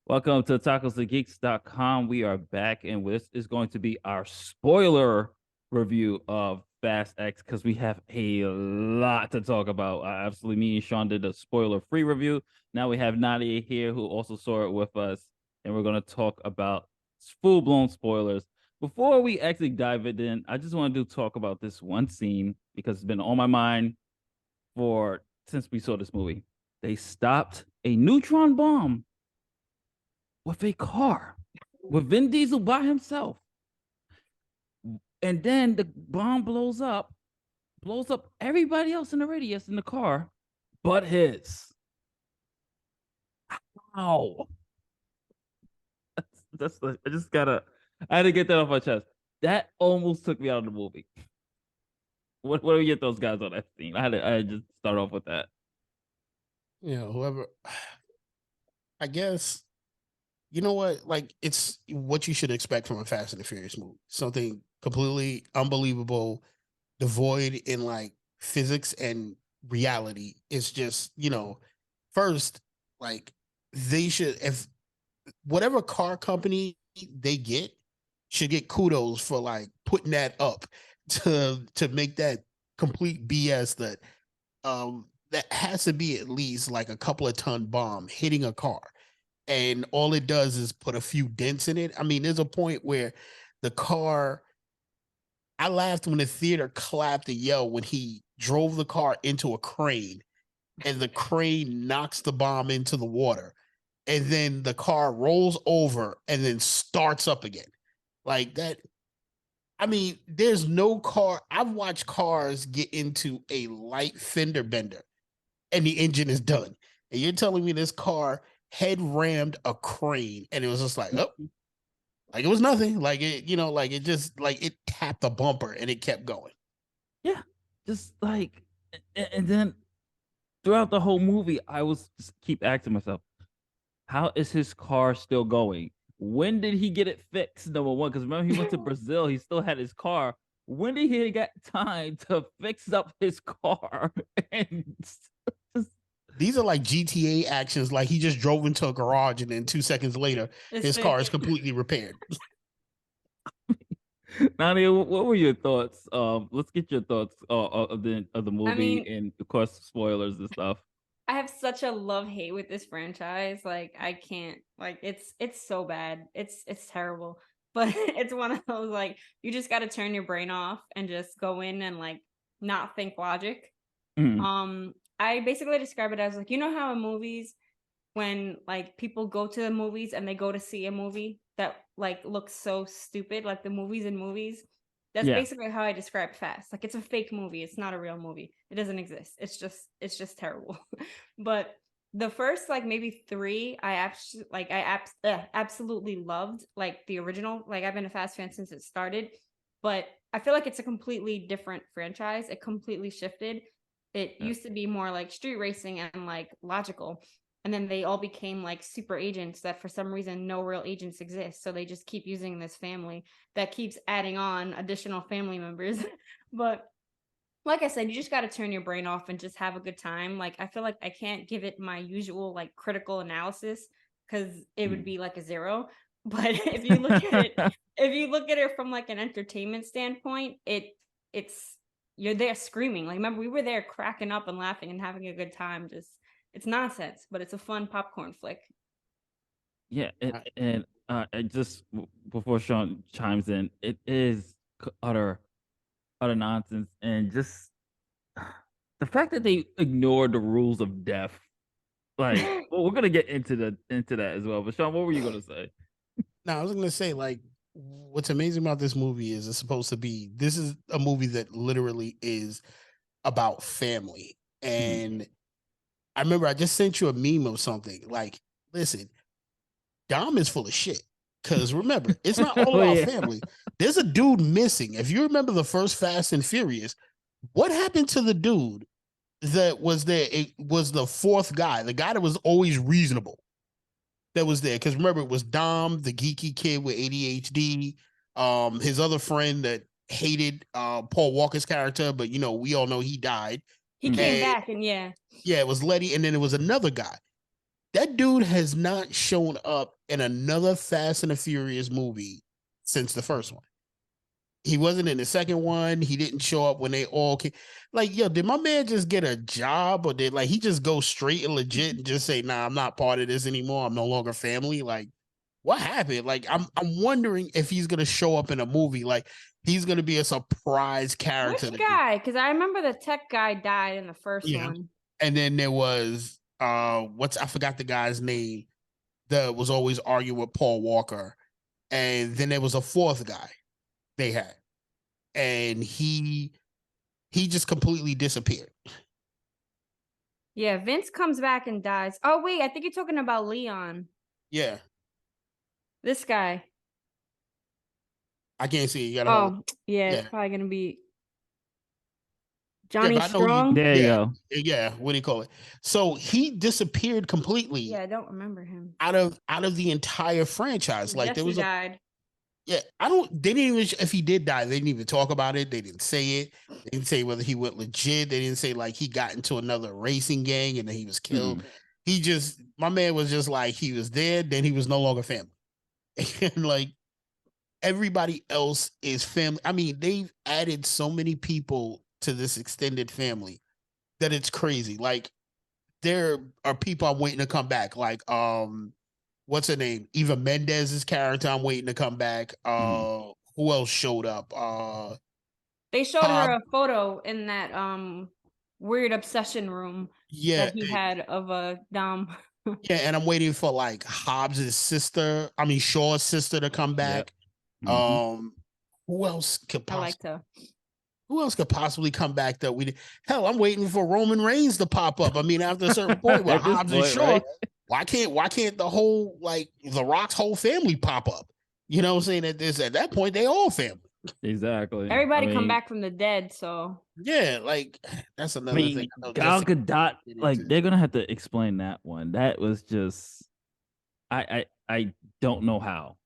Welcome to tacosandgeeks.com. We are back, and this is going to be our spoiler review of Fast X because we have a lot to talk about. Absolutely, me and Sean did a spoiler-free review. Now we have Nadia here who also saw it with us, and we're going to talk about full-blown spoilers. Before we actually dive it in, I just want to talk about this one scene because it's been on my mind for since we saw this movie. They stopped a neutron bomb with a car with Vin Diesel by himself. And then the bomb blows up everybody else in the radius in the car, but his. Ow. I had to get that off my chest. That almost took me out of the movie. What do we get those guys on that scene? I had to just start off with that. Whoever, I guess, you know what? Like, it's what you should expect from a Fast and the Furious movie. Something completely unbelievable, devoid in like physics and reality. It's just, first, like, they should, if whatever car company they get, should get kudos for like putting that up to make that complete BS that has to be at least like a couple of ton bomb hitting a car. And all it does is put a few dents in it. I mean, there's a point where the car, I laughed when the theater clapped and yelled when he drove the car into a crane and the crane knocks the bomb into the water. And then the car rolls over and then starts up again. Like that. I mean, there's no car. I've watched cars get into a light fender bender and the engine is done. And you're telling me this car head rammed a crane and it was just like, oh, like it was nothing. Like like it just like it tapped the bumper and it kept going. Yeah. Just like and then throughout the whole movie, I was just keep asking myself, how is his car still going? When did he get it fixed? Number one, because remember he went to Brazil, he still had his car. When did he get time to fix up his car? And these are like GTA actions. Like he just drove into a garage and then 2 seconds later, his car is completely repaired. Nadia, what were your thoughts? Let's get your thoughts of the movie and of course spoilers and stuff. I have such a love-hate with this franchise. Like I can't like it's so bad. It's terrible. But it's one of those like you just got to turn your brain off and just go in and like not think logic. I basically describe it as like how in movies when like people go to the movies and they go to see a movie that like looks so stupid, like the movies in movies. That's basically how I describe Fast. Like it's a fake movie. It's not a real movie. It doesn't exist. It's just terrible. But the first like maybe three, I absolutely loved like the original. Like I've been a Fast fan since it started, but I feel like it's a completely different franchise. It completely shifted. It used to be more like street racing and like logical. And then they all became like super agents that for some reason no real agents exist. So they just keep using this family that keeps adding on additional family members. But like I said, you just got to turn your brain off and just have a good time. Like I feel like I can't give it my usual like critical analysis because it would be like a 0. But if you look at it from like an entertainment standpoint, it's you're there screaming. Like remember we were there cracking up and laughing and having a good time. Just it's nonsense, but it's a fun popcorn flick. Yeah, and just before Sean chimes in, it is utter nonsense, and just the fact that they ignored the rules of death. Like, well, we're gonna get into that as well. But Sean, what were you gonna say? No, I was gonna say like what's amazing about this movie is it's supposed to be. This is a movie that literally is about family and. I remember I just sent you a meme of something like, listen, Dom is full of shit. Because remember, it's not all about family. There's a dude missing. If you remember the first Fast and Furious, what happened to the dude that was there? It was the fourth guy, the guy that was always reasonable that was there. Because remember, it was Dom, the geeky kid with ADHD, his other friend that hated Paul Walker's character, but we all know he died. He came back and it was Letty, and then it was another guy. That dude has not shown up in another Fast and the Furious movie since the first one. He wasn't in the second one. He didn't show up when they all came. Like, yo, did my man just get a job, or did like he just go straight and legit and just say, "Nah, I'm not part of this anymore. I'm no longer family." Like, what happened? Like, I'm wondering if he's gonna show up in a movie. Like, he's gonna be a surprise character. Which guy? Because I remember the tech guy died in the first one. And then there was I forgot the guy's name that was always arguing with Paul Walker. And then there was a fourth guy they had. And he just completely disappeared. Yeah, Vince comes back and dies. Oh wait, I think you're talking about Leon. Yeah. This guy. I can't see it. You gotta it's probably gonna be Johnny I know Strong. There you go. Yeah, what do you call it? So he disappeared completely. Yeah, I don't remember him. Out of the entire franchise. Like, there was died. Yeah, they didn't even, if he did die, they didn't even talk about it. They didn't say it. They didn't say whether he went legit. They didn't say like he got into another racing gang and then he was killed. My man was just like, he was dead, then he was no longer family. And like, everybody else is family. I mean, they've added so many people to this extended family that it's crazy. Like, there are people I'm waiting to come back. Like, what's her name? Eva Mendez's character, I'm waiting to come back. Who else showed up? They showed her a photo in that weird obsession room that he had of a Dom. Yeah, and I'm waiting for like Shaw's sister to come back. Yep. Who else could possibly come back that we did? Hell, I'm waiting for Roman Reigns to pop up. I mean, after a certain point where Hobbs and Shaw, right? why can't the whole, like, The Rock's whole family pop up? You know what I'm saying? At that point, they all family. Exactly. Everybody come back from the dead, so yeah, like, that's another thing. Gal Gadot, like, they're gonna have to explain that one. That was just, I don't know how.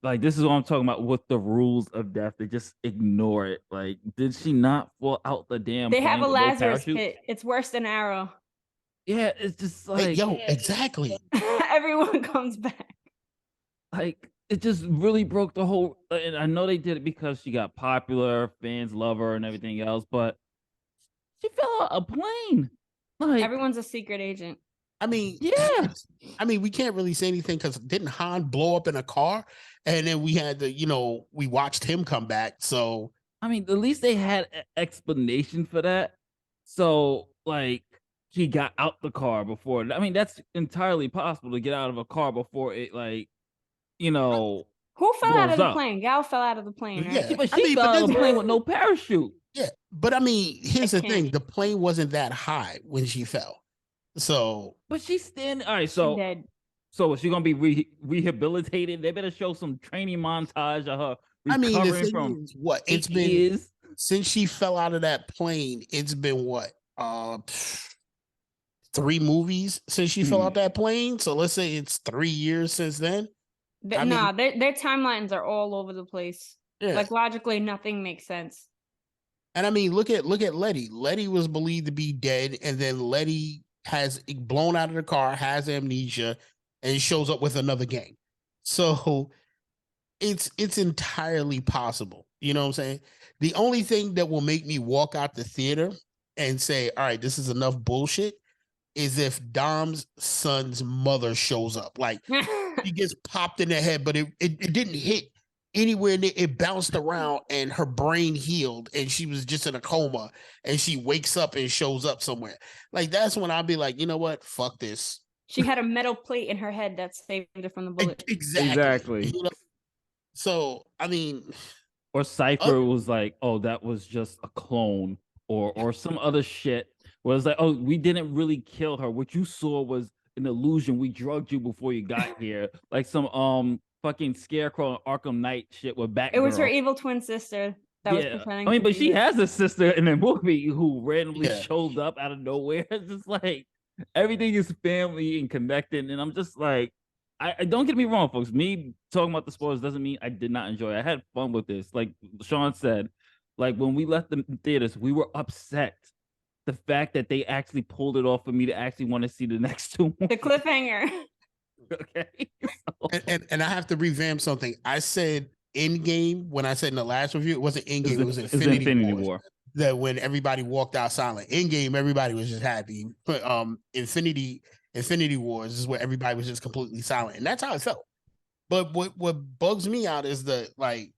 Like, this is what I'm talking about with the rules of death. They just ignore it. Like, did she not fall out the damn? They have a Lazarus pit. It's worse than Arrow. Yeah, it's just like, exactly. Everyone comes back. Like, it just really broke the whole. And I know they did it because she got popular, fans love her, and everything else. But she fell out a plane. Like, everyone's a secret agent. I mean, yeah. I mean, we can't really say anything because didn't Han blow up in a car, and then we had we watched him come back. So I mean, at least they had an explanation for that. So, like, she got out the car before. I mean, that's entirely possible to get out of a car before it, like, Who fell out of the plane? Gal fell out of the plane, right? Yeah, but she fell out of the plane with no parachute. Yeah, but I mean, here's the thing: the plane wasn't that high when she fell. So, but she's standing. All right, so dead. So is she gonna be rehabilitated? They better show some training montage of her recovering. I mean, the thing from is, what it's been years since she fell out of that plane. It's been what 3 movies since she fell out that plane. So let's say it's 3 years since then. Their timelines are all over the place. Yeah. Like, logically, nothing makes sense. And I mean, look at Letty. Letty was believed to be dead, and then Letty has blown out of the car, has amnesia, and shows up with another gang. So it's entirely possible. You know what I'm saying? The only thing that will make me walk out the theater and say, all right, this is enough bullshit, is if Dom's son's mother shows up. Like, she gets popped in the head, but it didn't hit anywhere near, it bounced around and her brain healed and she was just in a coma and she wakes up and shows up somewhere. Like, that's when I'll be like, you know what? Fuck this. She had a metal plate in her head that saved her from the bullet. Exactly. You know? So, I mean, or Cypher was like, oh, that was just a clone or some other shit. Where it's like, oh, we didn't really kill her. What you saw was an illusion. We drugged you before you got here. Like some fucking Scarecrow and Arkham Knight shit with Batgirl. It was her evil twin sister that was pretending. I mean, but she has a sister in the movie who randomly showed up out of nowhere. It's just like, everything is family and connected. And I'm just like, I don't get me wrong, folks. Me talking about the spoilers doesn't mean I did not enjoy it. I had fun with this. Like Sean said, like, when we left the theaters, we were upset. the fact that they actually pulled it off for me to actually want to see the next two movies. The cliffhanger. Okay. And I have to revamp something. I said Endgame when I said in the last review. It wasn't Endgame. It was Infinity Wars. That when everybody walked out silent. Endgame, everybody was just happy. But Infinity Wars is where everybody was just completely silent, and that's how it felt. But what bugs me out is that, like,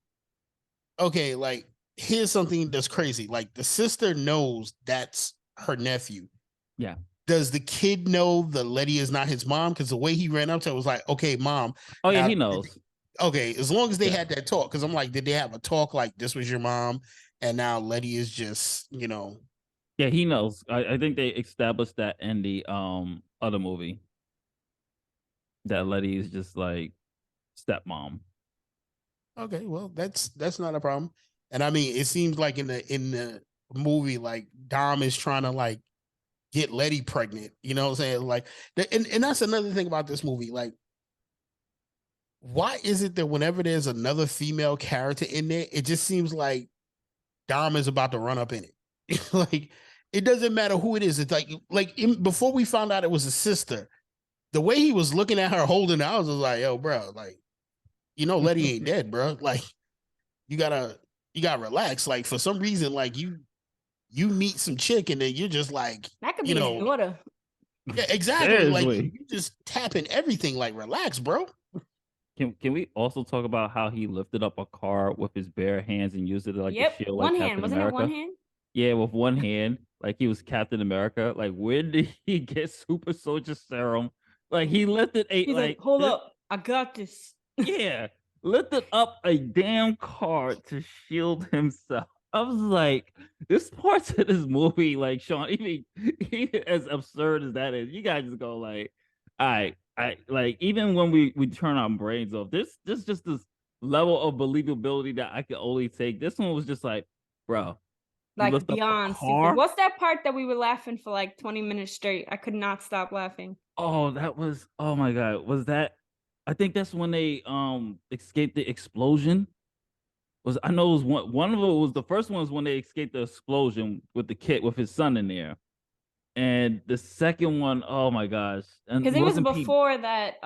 okay, like, here's something that's crazy. Like, the sister knows that's her nephew. Yeah. Does the kid know that Letty is not his mom? Because the way he ran up to her was like, okay, mom. Oh, yeah, he knows. Okay, as long as they had that talk. Because I'm like, did they have a talk like this was your mom? And now Letty is just, Yeah, he knows. I think they established that in the other movie. That Letty is just like stepmom. Okay, well, that's not a problem. And I mean, it seems like in the movie, like, Dom is trying to, like, get Letty pregnant. You know what I'm saying? Like, and that's another thing about this movie. Like, why is it that whenever there's another female character in there, it just seems like Dom is about to run up in it? Like, it doesn't matter who it is. It's before we found out it was a sister, the way he was looking at her holding her, I was like, yo, bro, like, Letty ain't dead, bro. Like, you gotta relax. Like, for some reason, like, you meet some chick and then you're just like, That could be his daughter. Yeah, exactly. Like, you just tapping everything. Like, relax, bro. Can we also talk about how he lifted up a car with his bare hands and used it like a shield? One like hand. Captain Wasn't America? it one hand? Yeah, with one hand, like he was Captain America. Like, where did he get super soldier serum? Like, he lifted He's like, hold up, I got this. Yeah, lifted up a damn car to shield himself. I was like, this part of this movie, like, Sean, even as absurd as that is, you guys just go like, all right, I like, even when we turn our brains off, this just this level of believability that I could only take. This one was just like, bro, like, beyond stupid. What's that part that we were laughing for like 20 minutes straight? I could not stop laughing. Oh, that was, oh my god, was that? I think that's when they escaped the explosion. I know it was one of it was the first one was when they escaped the explosion with the kid with his son in there. And the second one, oh my gosh. Because it was before that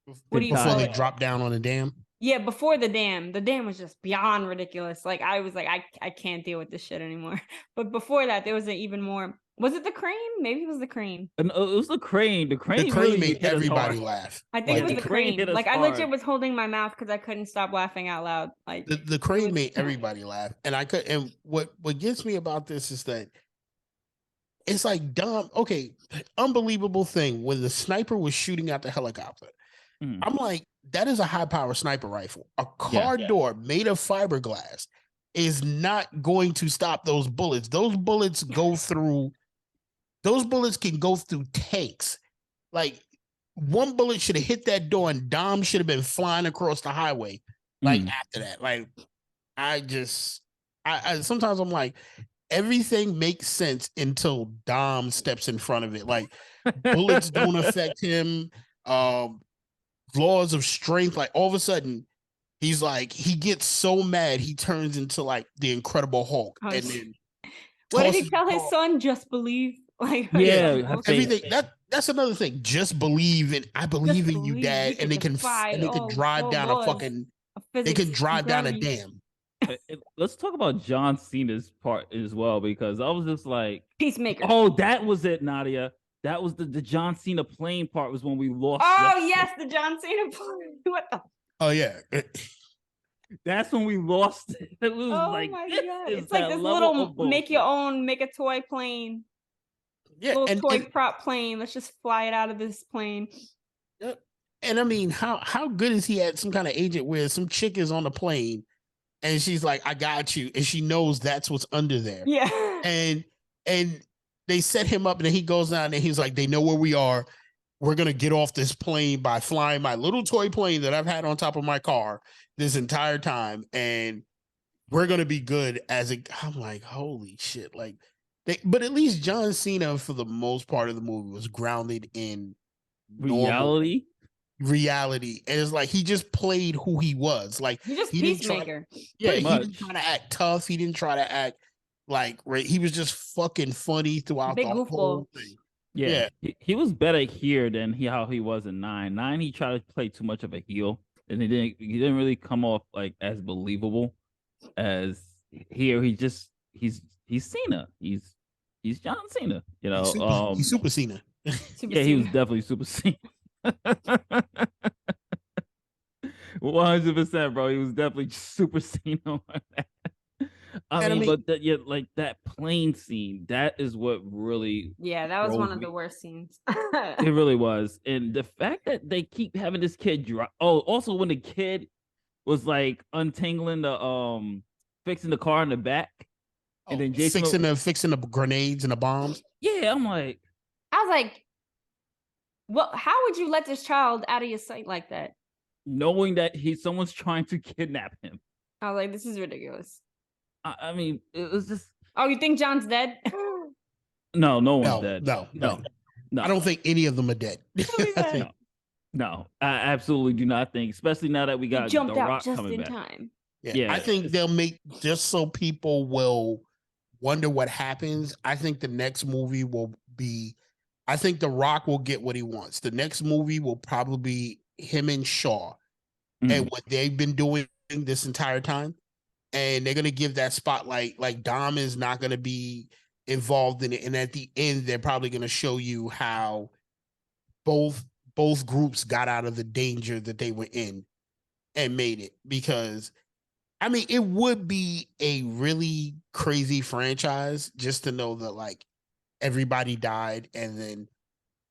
before they dropped down on the dam. Yeah, before the dam. The dam was just beyond ridiculous. Like, I was like, I can't deal with this shit anymore. But before that, there was an even more. Was it the crane? Maybe it was the crane. And it was the crane. The crane really made everybody laugh. I think it was the crane. Like, I legit was holding my mouth because I couldn't stop laughing out loud. Like, the crane made everybody laugh. And I could. And what gets me about this is that it's like, Dom. Okay, unbelievable thing when the sniper was shooting out the helicopter. I'm like, that is a high power sniper rifle. A car door made of fiberglass is not going to stop those bullets. Those bullets go through. Those bullets can go through tanks. Like, one bullet should have hit that door and Dom should have been flying across the highway. Like, after that, like, I sometimes I'm like, everything makes sense until Dom steps in front of it. Like, bullets don't affect him. Laws of strength. Like, all of a sudden, he's like, he gets so mad he turns into like the Incredible Hulk. And then what did he tell his son? Just believe. Like, everything. That's another thing. Just believe, and I believe in you, Dad. And they can drive down a fucking. They can drive down a dam. Let's talk about John Cena's part as well, because I was just like, Peacemaker. Oh, that was it, Nadia. That was the John Cena plane part was when we lost. Oh yes, the John Cena plane. What the? Oh yeah. That's when we lost it. It was like, my God. It's like this little make a toy plane. Yeah, little toy prop plane. Let's just fly it out of this plane. And I mean, how good is he at some kind of agent where some chick is on the plane and she's like, I got you, and she knows that's what's under there. Yeah. And they set him up and then he goes down and he's like, they know where we are. We're gonna get off this plane by flying my little toy plane that I've had on top of my car this entire time, and we're gonna be good as it. I'm like, holy shit! Like, but at least John Cena, for the most part of the movie, was grounded in reality. And it's like he just played who he was. Like, he's just peacemaker. He didn't try to act tough. He didn't try to act Like, right, he was just fucking funny throughout Big the whole goofball. thing. Yeah, he was better here than how he was in 9. 9, he tried to play too much of a heel, and he didn't really come off like as believable as here. He's Cena. He's John Cena. You know. He's super Cena. Super Yeah, he was Cena. definitely super Cena. 100%, bro. He was definitely super Cena. I And I mean, mean, but like that plane scene, that is what really Yeah, that was drove one of me. the worst scenes. It really was. And the fact that they keep having this kid drop. Oh, also when the kid was like untangling the fixing the car in the back, and then Jason fixing the grenades and the bombs. yeah, I'm like, I was like, well, how would you let this child out of your sight like that? knowing that someone's trying to kidnap him. I was like, this is ridiculous. I mean, it was just Oh, you think John's dead? no one's dead. No. No. I don't think any of them are dead. I think No, I absolutely do not think, especially now that we He got jumped The out Rock just coming in back. time. I think they'll make just so people will wonder what happens. I think the next movie will be. I think The Rock will get what he wants. The next movie will probably be him and Shaw and what they've been doing this entire time. And they're gonna give that spotlight. Like Dom is not gonna be involved in it. And at the end, they're probably gonna show you how both groups got out of the danger that they were in and made it. Because I mean, it would be a really crazy franchise just to know that like everybody died and then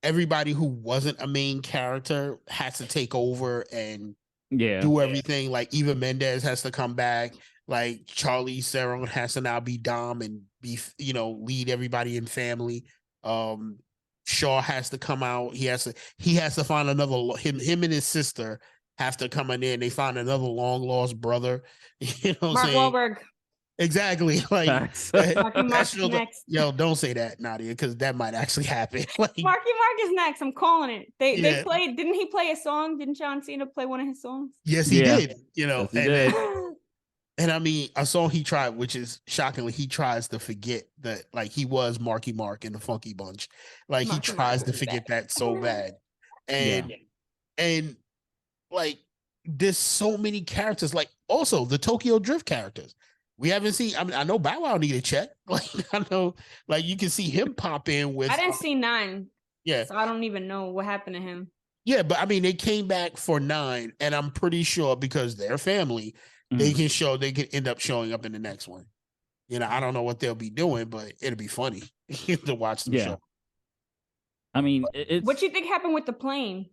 everybody who wasn't a main character has to take over and do everything. Like Eva Mendes has to come back. Like Charlie Theron has to now be Dom and be, lead everybody in family. Shaw has to come out. He has to find another him and his sister have to come in there and they find another long lost brother. You know what Mark I'm saying? Wahlberg. Exactly. Like Marky Mark's next. Yo, don't say that, Nadia, because that might actually happen. Like Marky Mark is next. I'm calling it. They played. Didn't he play a song? Didn't John Cena play one of his songs? Yes, he did. Yes, he did. And I mean, a song he tried, which is shockingly, he tries to forget that like he was Marky Mark in the Funky Bunch. Like Marky he tries Mark to is forget back. that so bad. And like there's so many characters. Like also the Tokyo Drift characters. We haven't seen. I mean, I know Bow Wow needed a check. Like I know, like you can see him pop in with. I didn't see 9. Yeah, so I don't even know what happened to him. Yeah, but I mean, they came back for 9, and I'm pretty sure because they're family, they can end up showing up in the next one. I don't know what they'll be doing, but it'll be funny to watch them show. I mean, what you think happened with the plane?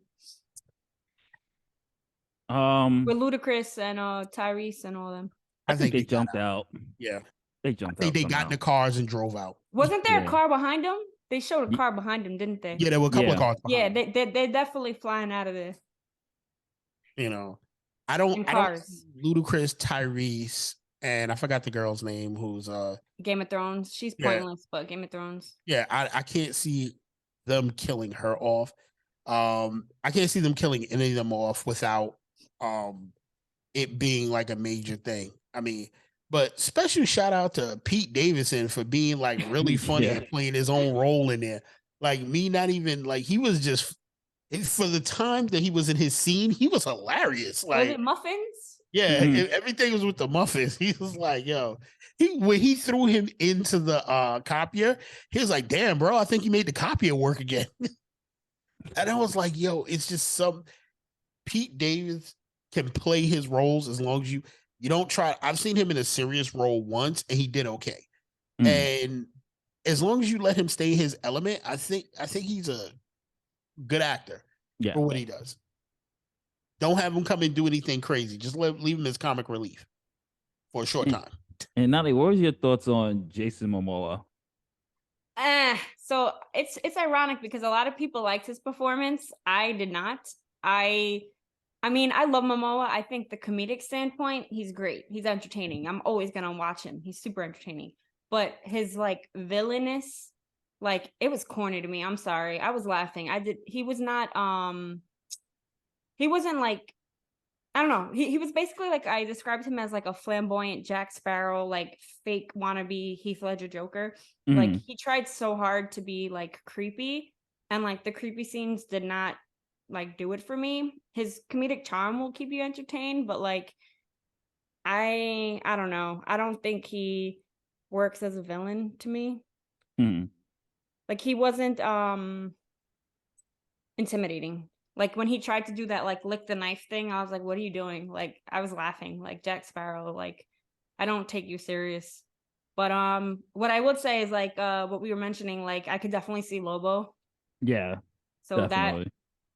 With Ludacris and Tyrese and all them. I think they jumped out. Yeah, they jumped out. They got in the cars and drove out. Wasn't there a car behind them? They showed a car behind them, didn't they? Yeah, there were a couple of cars behind them. They're definitely flying out of there. I don't Ludacris, Tyrese, and I forgot the girl's name who's Game of Thrones. She's pointless, but Game of Thrones. Yeah, I can't see them killing her off. I can't see them killing any of them off without it being like a major thing. I mean, but special shout out to Pete Davidson for being like really funny and playing his own role in there. Like me, not even like he was just for the time that he was in his scene, he was hilarious. Like was it muffins? Yeah, everything was with the muffins. He was like, yo, when he threw him into the copier, he was like, damn, bro, I think you made the copier work again. And I was like, yo, it's just Pete Davis can play his roles as long as you don't try. I've seen him in a serious role once and he did okay. And as long as you let him stay in his element, I think he's a good actor for what he does. Don't have him come and do anything crazy. Just leave him as comic relief for a short time. And Nani, what was your thoughts on Jason Momoa? So it's ironic because a lot of people liked his performance. I did not. I mean, I love Momoa. I think the comedic standpoint, he's great. He's entertaining. I'm always gonna watch him. He's super entertaining. But his like villainous, like it was corny to me. I'm sorry. I was laughing. He was not he wasn't like I don't know. He was basically like, I described him as like a flamboyant Jack Sparrow, like fake wannabe Heath Ledger Joker. Like Mhm. he tried so hard to be like creepy, and like the creepy scenes did not like do it for me. His comedic charm will keep you entertained, but like I don't know. I don't think he works as a villain to me. Mhm. Like he wasn't intimidating. Like when he tried to do that like lick the knife thing, I was like, what are you doing? Like I was laughing, like Jack Sparrow, like I don't take you serious. But what I would say is like what we were mentioning, like I could definitely see Lobo. Yeah, So that definitely.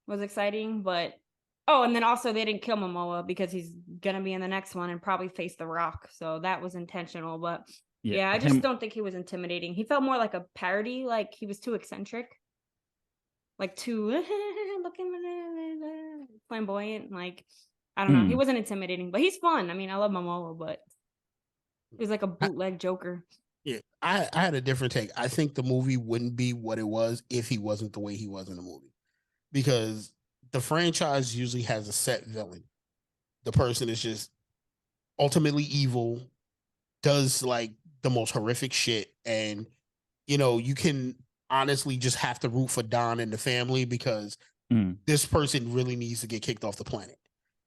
was exciting, but oh, and then also they didn't kill Momoa because he's gonna be in the next one and probably face The Rock. So that was intentional, but Yeah, yeah, I just him. don't think he was intimidating. He felt more like a parody, like he was too eccentric, like too looking flamboyant. Like I don't know, he Mhm. wasn't intimidating, but he's fun. I mean, I love Momoa, but he was like a bootleg Joker. Yeah, I had a different take. I think the movie wouldn't be what it was if he wasn't the way he was in the movie. Because the franchise usually has a set villain. The person is just ultimately evil, does like the most horrific shit, and you can honestly just have to root for Don and the family because Mhm. this person really needs to get kicked off the planet.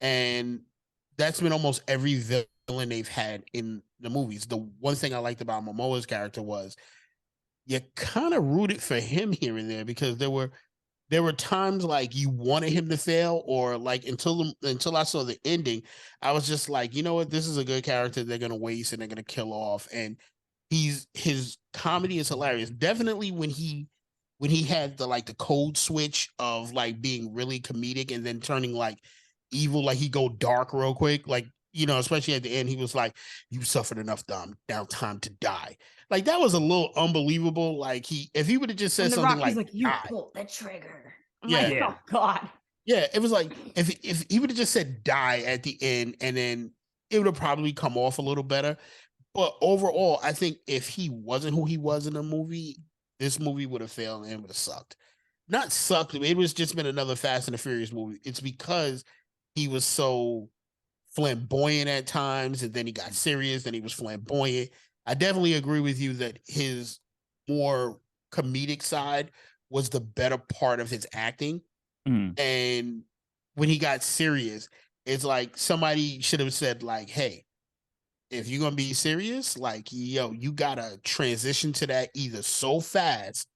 And that's been almost every villain they've had in the movies. The one thing I liked about Momoa's character was you kind of rooted for him here and there because there were times like you wanted him to fail, or like until I saw the ending, I was just like, you know what, this is a good character they're gonna waste and they're gonna kill off. And his comedy is hilarious. Definitely when he had the code switch of like being really comedic and then turning like evil, like he go dark real quick, like especially at the end, he was like, "You suffered enough now time to die." Like that was a little unbelievable. Like if he would have just said And The something Rock was like like, "You "die," pulled the trigger." I'm like, yeah, Yeah. "Oh God." yeah, it was like if he would have just said "die" at the end, and then it would have probably come off a little better. But overall, I think if he wasn't who he was in the movie, this movie would have failed and it would have sucked. Not sucked. It was just been another Fast and the Furious movie. It's because he was so flamboyant at times, and then he got serious, then he was flamboyant. I definitely agree with you that his more comedic side was the better part of his acting. Mhm. And when he got serious, it's like somebody should have said, like, hey, if you're gonna be serious, like, yo, you gotta transition to that either so fast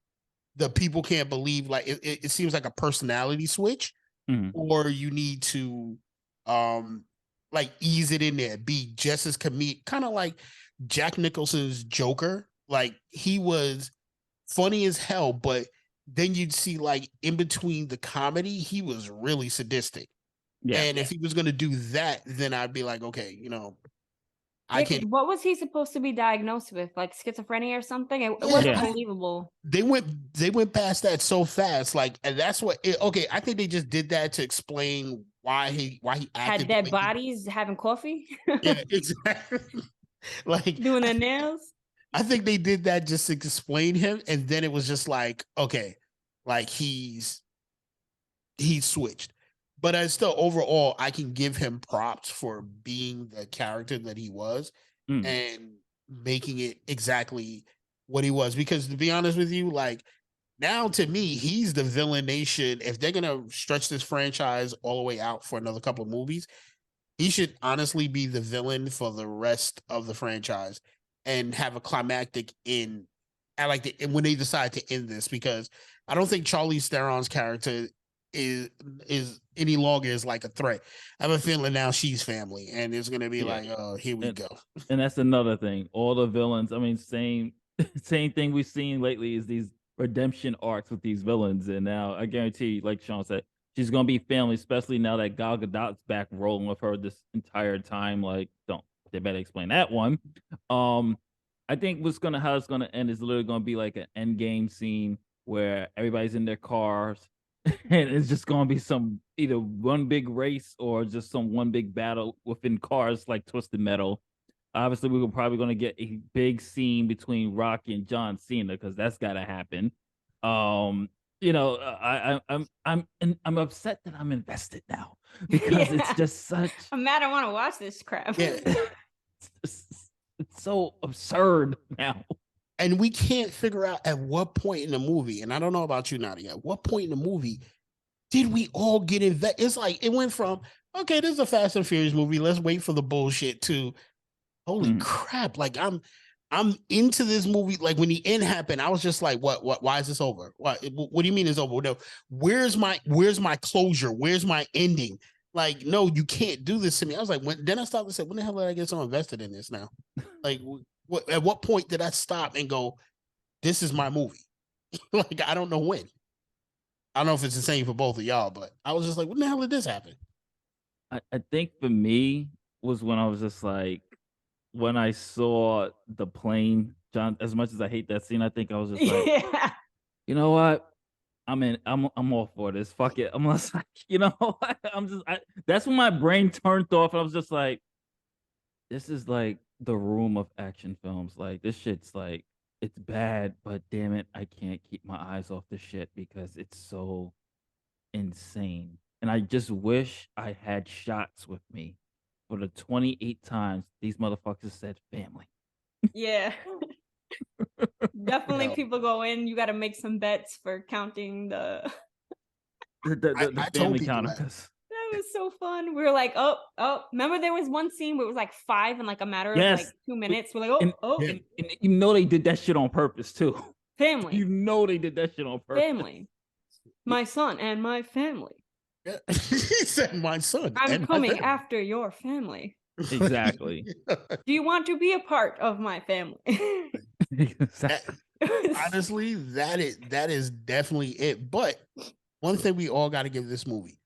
that people can't believe, like it seems like a personality switch, Mhm. or you need to um like ease it in there, be just as comedic, kind of like Jack Nicholson's Joker. Like he was funny as hell, but then you'd see like in between the comedy, he was really sadistic. Yeah. And if he was gonna do that, then I'd be like, okay, I Yeah, because can't. what was he supposed to be diagnosed with? Like schizophrenia or something? It Yeah, wasn't Yeah. believable. they went past that so fast, like, and that's okay, I think they just did that to explain why he Had acted the dead way he. bodies having coffee, Yeah, exactly. Like doing their nails. I think they did that just to explain him, and then it was just like, okay, like he switched. But I still, overall, I can give him props for being the character that he was Mhm. and making it exactly what he was. Because to be honest with you, like now to me, he's the villain nation. If they're gonna stretch this franchise all the way out for another couple of movies, he should honestly be the villain for the rest of the franchise and have a climactic in. I like the when they decide to end this, because I don't think Charlize Theron's character is any longer is like a threat. I have a feeling now she's family, and it's gonna be Yeah. like, oh, here we And go. and that's another thing. All the villains, I mean, same same thing we've seen lately is these redemption arcs with these villains. And now I guarantee, like Sean said, she's gonna be family, especially now that Gal Gadot's back rolling with her this entire time. Like, don't they better explain that one. Um, I think how it's gonna end is literally gonna be like an end game scene where everybody's in their cars and it's just gonna be some either one big race or just some one big battle within cars like Twisted Metal. Obviously, we were probably gonna get a big scene between Rocky and John Cena because that's gotta happen. Um, I'm upset that I'm invested now because it's just such I'm mad. I want to watch this crap. Yeah. it's so absurd now. And we can't figure out at what point in the movie, and I don't know about you, Nadia, at what point in the movie did we all get invested? It's like it went from, okay, this is a Fast and Furious movie. Let's wait for the bullshit to holy crap. Like I'm into this movie. Like when the end happened, I was just like, what, why is this over? What do you mean it's over? No, where's my closure? Where's my ending? Like, no, you can't do this to me. I was like, then I started to say, when the hell did I get so invested in this now? Like, at what point did I stop and go, this is my movie? Like, I don't know when. I don't know if it's the same for both of y'all, but I was just like, when the hell did this happen? I think for me was when I was just like, when I saw the plane, John, as much as I hate that scene, I think I was just like, Yeah. you know what? I'm all for this. Fuck it. I'm just like, that's when my brain turned off. And I was just like, this is like the room of action films. Like this shit's like, it's bad, but damn it, I can't keep my eyes off this shit because it's so insane. And I just wish I had shots with me for the 28 times these motherfuckers said family. Yeah. Definitely No. people go in, you got to make some bets for counting the the family counter. That was so fun. We were like, oh, remember there was one scene where it was like 5 in like a matter of like 2 minutes. We're like, and you know they did that shit on purpose too. Family. You know they did that shit on purpose. Family. My son and my family. Yeah. He said, my son. I'm coming after your family. Exactly. Do you want to be a part of my family? Honestly, that is definitely it. But one thing we all got to give this movie,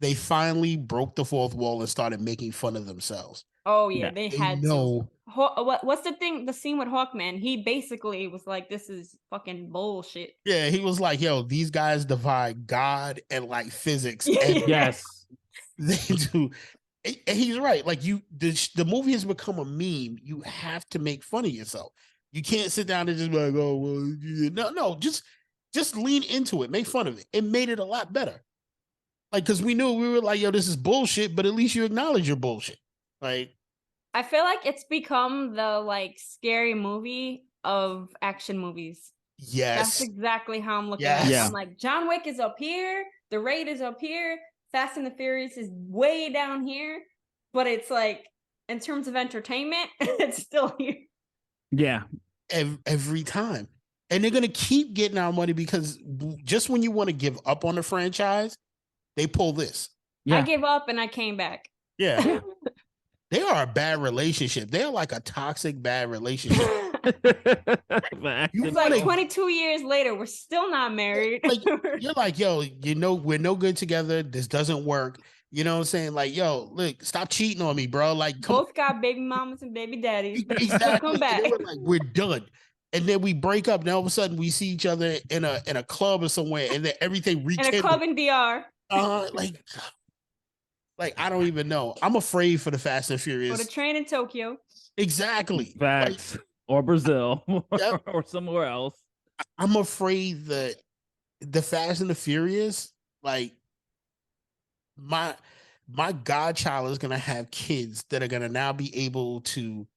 they finally broke the fourth wall and started making fun of themselves. Oh yeah, they had to. What's the thing? The scene with Hawkman, he basically was like, "This is fucking bullshit." Yeah, he was like, "Yo, these guys divide God and like physics." Yeah. And yes, they do. And he's right. Like the movie has become a meme. You have to make fun of yourself. You can't sit down and just be like, "Oh well," no, just lean into it, make fun of it. It made it a lot better. Like, because we were like, "Yo, this is bullshit," but at least you acknowledge your bullshit. Like, I feel like it's become the like scary movie of action movies. Yes, that's exactly how I'm looking at it. Yeah. I'm like, John Wick is up here, The Raid is up here, Fast and the Furious is way down here, but it's like in terms of entertainment, it's still here. Yeah, every time, and they're gonna keep getting our money because just when you want to give up on the franchise, they pull this. Yeah. I gave up and I came back. Yeah. They are a bad relationship. They're like a toxic, bad relationship. It's like 22 years later, we're still not married. Like, you're like, yo, we're no good together. This doesn't work. You know what I'm saying? Like, yo, look, stop cheating on me, bro. Like, both got baby mamas and baby daddies. Exactly. Come back. They were like, we're done. And then we break up. And all of a sudden, we see each other in a club or somewhere, and then everything rekindles. In a club in DR. Like I don't even know. I'm afraid for the Fast and Furious. Or the train in Tokyo. Exactly. Facts. Or Brazil. Or somewhere else. I'm afraid that the Fast and the Furious, like my godchild is gonna have kids that are gonna now be able to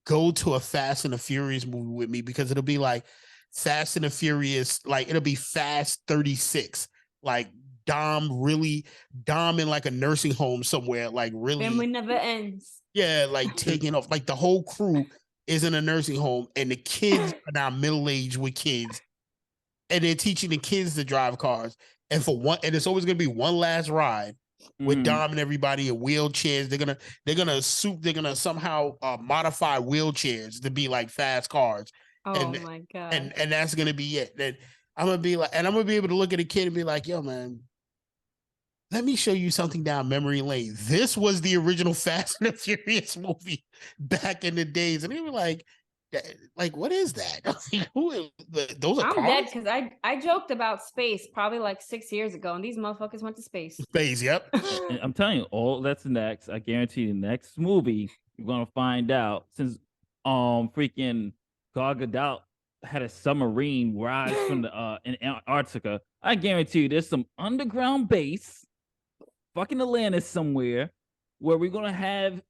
go to a Fast and the Furious movie with me, because it'll be like Fast and the Furious, like it'll be Fast 36. Like Dom in like a nursing home somewhere, like really family never ends. Yeah, like taking off. Like the whole crew is in a nursing home, and the kids are now middle-aged with kids, and they're teaching the kids to drive cars. And it's always gonna be one last ride with Dom and everybody in wheelchairs. They're gonna somehow modify wheelchairs to be like fast cars. Oh my god! And that's gonna be it. Then I'm gonna be like, and I'm gonna be able to look at a kid and be like, yo, man, let me show you something down memory lane. This was the original Fast and the Furious movie back in the days. And they were like, what is that? Those are I'm cars? dead because I joked about space probably like 6 years ago, and these motherfuckers went to space. Space, yep. And I'm telling you, all that's next. I guarantee the next movie you're gonna find out, since freaking Gal Gadot had a submarine rise from the in Antarctica. I guarantee you, there's some underground base, fucking Atlantis somewhere, where we're gonna have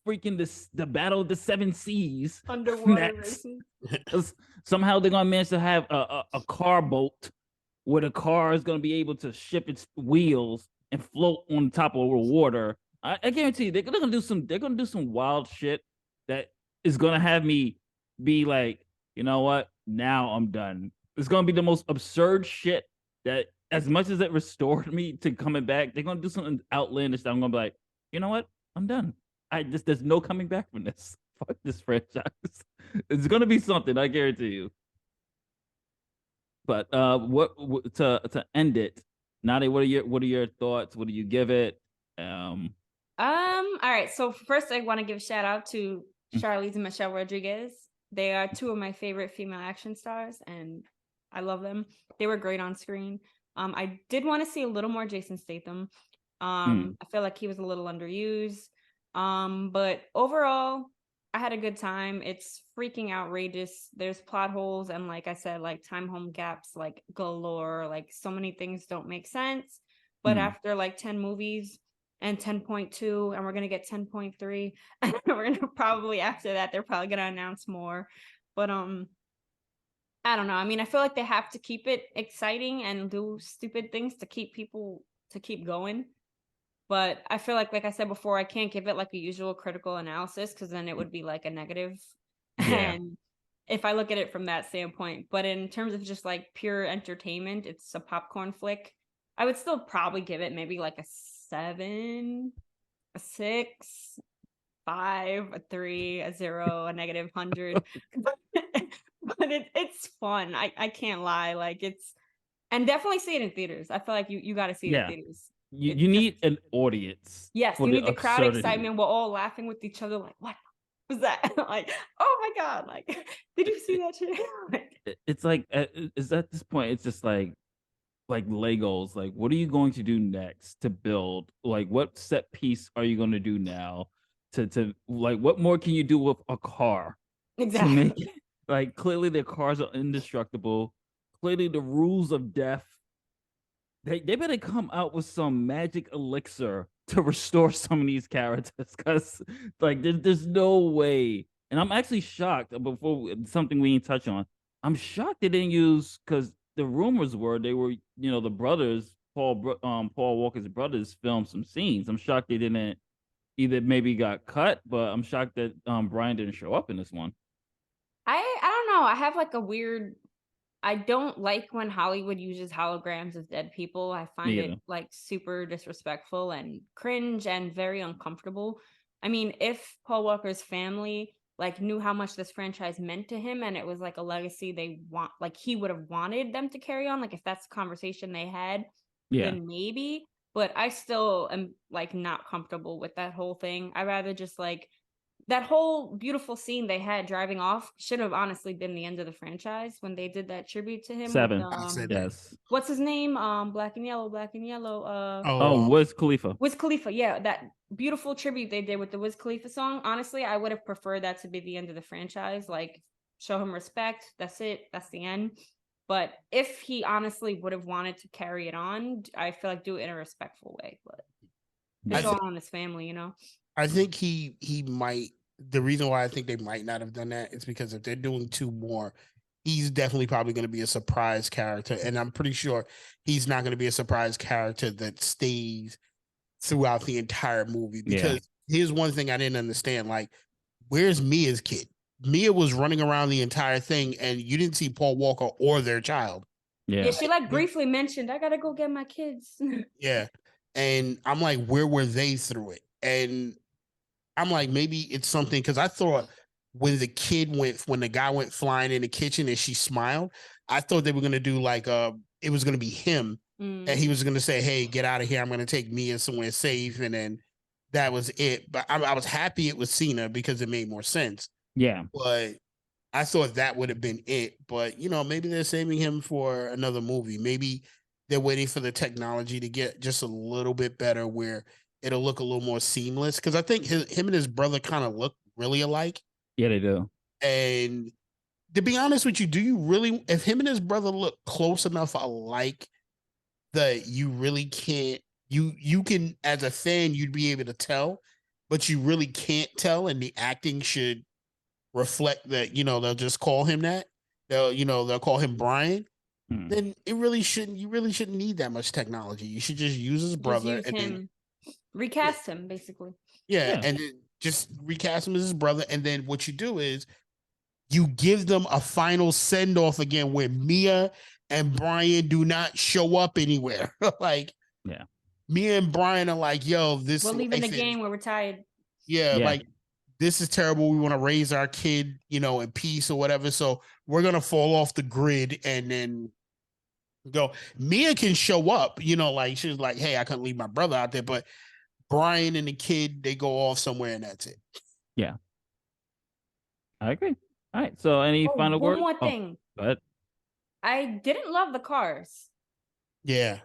freaking the battle of the seven seas Underwater next. races. Somehow they're gonna manage to have a car boat where the car is gonna be able to shift its wheels and float on top of the water. I guarantee you, they're gonna do some wild shit that is gonna have me be like, you know what? Now I'm done. It's gonna be the most absurd shit that, as much as it restored me to coming back, they're gonna do something outlandish that I'm gonna be like, you know what? I'm done. There's no coming back from this. Fuck this franchise. It's gonna be something, I guarantee you. But what to end it, Nadi, what are your thoughts? What do you give it? All right. So first, I want to give a shout out to Mm. Charlize and Michelle Rodriguez. They are two of my favorite female action stars, and I love them. They were great on screen. I did want to see a little more Jason Statham. I feel like he was a little underused. But overall, I had a good time. It's freaking outrageous. There's plot holes and, like I said, like time home gaps like galore. Like so many things don't make sense. But after like 10 movies and 10.2, and we're gonna get 10.3, and we're gonna probably, after that, they're probably gonna announce more. But I don't know. I mean, I feel like they have to keep it exciting and do stupid things to keep people to keep going. But I feel like I said before, I can't give it like a usual critical analysis because then it would be like a negative. Yeah. And if I look at it from that standpoint, but in terms of just like pure entertainment, it's a popcorn flick. I would still probably give it maybe like a 7, a 6, 5, a 3, a 0, a -100. But it's fun. I can't lie. Like and definitely see it in theaters. I feel like you got to see it in Yeah. theaters. You need an audience. Yes, for you the need the crowd absurdity. excitement. We're all laughing with each other, like, what was that? Like, oh my God, like, did you see that shit? It's like, is at this point, it's just like Legos. Like, what are you going to do next to build? Like, what set piece are you going to do now? To like, what more can you do with a car to make Exactly. it? Like, clearly their cars are indestructible. Clearly the rules of death. They better come out with some magic elixir to restore some of these characters, because like there's no way. And I'm actually shocked. Something we didn't touch on, I'm shocked they didn't use, because the rumors were they were, the brothers, Paul Walker's brothers, filmed some scenes. I'm shocked they didn't, either maybe got cut, but I'm shocked that Brian didn't show up in this one. I don't know. I have like a weird. I don't like when Hollywood uses holograms as dead people. I find it like super disrespectful and cringe and very uncomfortable. I mean, if Paul Walker's family like knew how much this franchise meant to him and it was like a legacy they want, like he would have wanted them to carry on, like if that's the conversation they had, then maybe. But I still am like not comfortable with that whole thing. I rather just like that whole beautiful scene they had driving off should have honestly been the end of the franchise when they did that tribute to him 7. with Yes. what's his name? Black and Yellow. Wiz Khalifa. Wiz Khalifa, yeah, that beautiful tribute they did with the Wiz Khalifa song. Honestly, I would have preferred that to be the end of the franchise. Like, show him respect. That's it. That's the end. But if he honestly would have wanted to carry it on, I feel like do it in a respectful way. But it's all on his family, I think he might. The reason why I think they might not have done that is because if they're doing 2 more, he's definitely probably going to be a surprise character, and I'm pretty sure he's not going to be a surprise character that stays throughout the entire movie. Because here's one thing I didn't understand: like, where's Mia's kid? Mia was running around the entire thing, and you didn't see Paul Walker or their child. Yeah, she like briefly mentioned, I gotta go get my kids. Yeah. And I'm like, where were they through it? And I'm like, maybe it's something, because I thought when the guy went flying in the kitchen and she smiled, I thought they were gonna do like it was gonna be him, and he was gonna say, hey, get out of here, I'm gonna take Mia somewhere safe, and then that was it. But I was happy it was Cena because it made more sense. Yeah. But I thought that would have been it. But maybe they're saving him for another movie. Maybe they're waiting for the technology to get just a little bit better where it'll look a little more seamless. Because I think him and his brother kind of look really alike. Yeah, they do. And to be honest with you, do you really, if him and his brother look close enough alike that you really can't, you can, as a fan, you'd be able to tell, but you really can't tell, and the acting should reflect that, they'll just call him that. They'll call him Brian. Then you really shouldn't need that much technology. You should just use his brother Just use and him. Recast him, basically. yeah, and then just recast him as his brother. And then what you do is you give them a final send off again where Mia and Brian do not show up anywhere. Like, Mia and Brian are like, yo, we're leaving the game. We're retired. Yeah, like, this is terrible. We want to raise our kid, in peace or whatever. So we're going to fall off the grid and then go. Mia can show up, like she's like, hey, I couldn't leave my brother out there. But Brian and the kid, they go off somewhere and that's it. Yeah. I agree. All right. So any final words? One more thing. But I didn't love the cars. Yeah.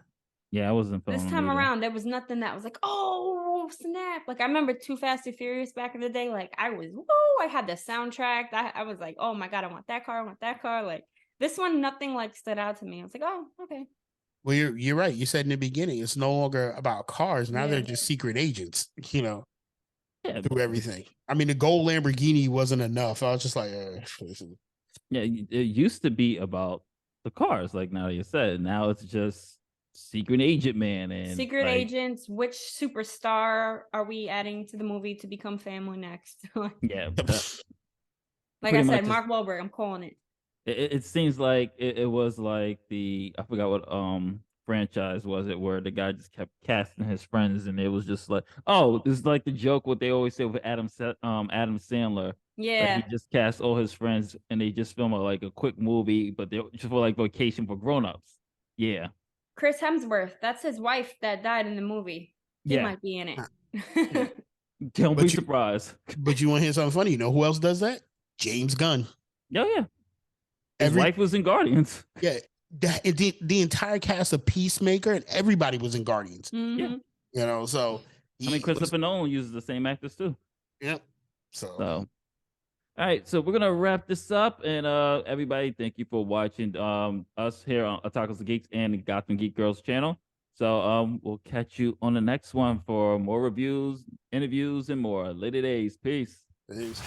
Yeah, I wasn't this time around. There was nothing that was like, oh snap! Like I remember Too Fast and Furious back in the day. Like I was, whoa! I had the soundtrack. I was like, oh my god, I want that car. I want that car. Like this one, nothing like stood out to me. I was like, oh okay. Well, you're right. You said in the beginning, it's no longer about cars. Now they're just secret agents. Through everything. I mean, the gold Lamborghini wasn't enough. I was just like, yeah, it used to be about the cars. Like now you said, now it's just secret agent man and secret agents. Which superstar are we adding to the movie to become family next? Yeah, like I said, Mark Wahlberg. I'm calling it. It seems like it was like I forgot what franchise was it where the guy just kept casting his friends and it was just like, oh, it's like the joke what they always say with Adam Sandler. Yeah, like he just cast all his friends and they just film like a quick movie, but they just for like vacation for grown-ups. Yeah. Chris Hemsworth, that's his wife that died in the movie. He might be in it. Don't be surprised. But you want to hear something funny? You know who else does that? James Gunn. Yeah. His wife was in Guardians. Yeah. The entire cast of Peacemaker and everybody was in Guardians. Mm-hmm. So Christopher Nolan uses the same actors too. Yep. So all right, so we're gonna wrap this up, and everybody, thank you for watching us here on Otakus and Geeks and the Gotham Geek Girls channel. So we'll catch you on the next one for more reviews, interviews, and more. Later days. Peace. Peace.